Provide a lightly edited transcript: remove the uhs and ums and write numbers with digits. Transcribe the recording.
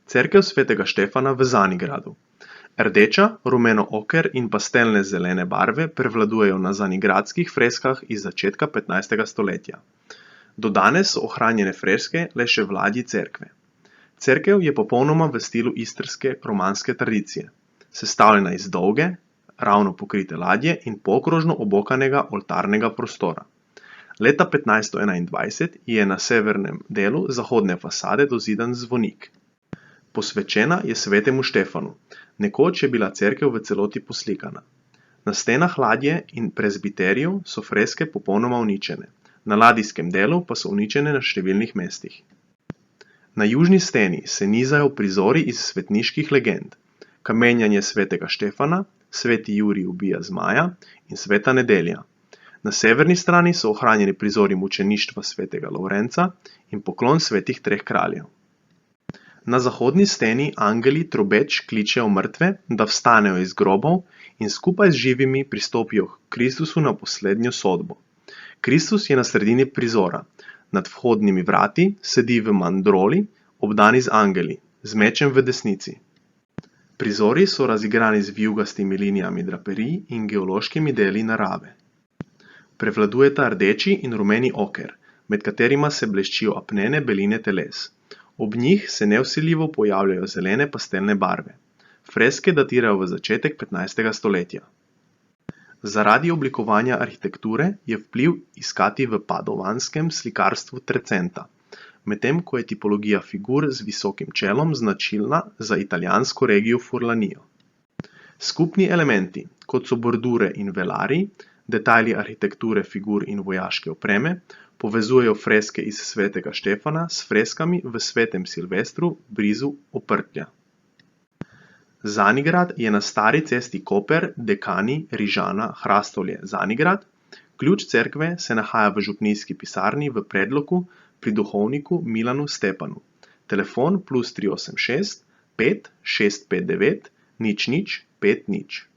Cerkev svetega Štefana v Zanigradu. Rdeča, rumeno-oker in pastelne zelene barve prevladujejo na zanigradskih freskah iz začetka 15. stoletja. Do danes so ohranjene freske le še v ladji cerkve. Cerkev je popolnoma v stilu istrske romanske tradicije, sestavljena iz dolge, ravno pokrite ladje in polkrožno obokanega oltarnega prostora. Leta 1521 je na severnem delu zahodne fasade dozidan zvonik. Posvečena je svetemu Štefanu. Nekoč je bila cerkev v celoti poslikana. Na stenah ladje in prezbiteriju so freske popolnoma uničene, na ladijskem delu pa so uničene na številnih mestih. Na južni steni se nizajo prizori iz svetniških legend, kamenjanje svetega Štefana, sveti Jurij ubija zmaja in sveta Nedelja. Na severni strani so ohranjeni prizori mučeništva svetega Lovrenca in poklon svetih treh kraljev. Na zahodni steni angeli trobeč kličejo mrtve, da vstanejo iz grobov in skupaj z živimi pristopijo k Kristusu na poslednjo sodbo. Kristus je na sredini prizora, nad vhodnimi vrati sedi v mandroli, obdani z angeli, z mečem v desnici. Prizori so razigrani z vijugastimi linijami draperij in geološkimi deli narave. Prevladujeta rdeči in rumeni oker, med katerima se bleščijo apnene beline teles. Ob njih se nevsiljivo pojavljajo zelene pastelne barve. Freske datirajo v začetek 15. stoletja. Zaradi oblikovanja arhitekture je vpliv iskati v padovanskem slikarstvu Trecenta, medtem ko je tipologija figur z visokim čelom značilna za italijansko regijo Furlanijo. Skupni elementi, kot so bordure in velari, detajli arhitekture figur in vojaške opreme, povezujejo freske iz svetega Štefana s freskami v svetem Silvestru blizu Oprtlja. Zanigrad je na stari cesti Koper-Dekani-Rižana-Hrastolje-Zanigrad. Ključ cerkve se nahaja v župnijski pisarni v Predloku pri duhovniku Milanu Stepanu. Telefon +386 5 659 00 50.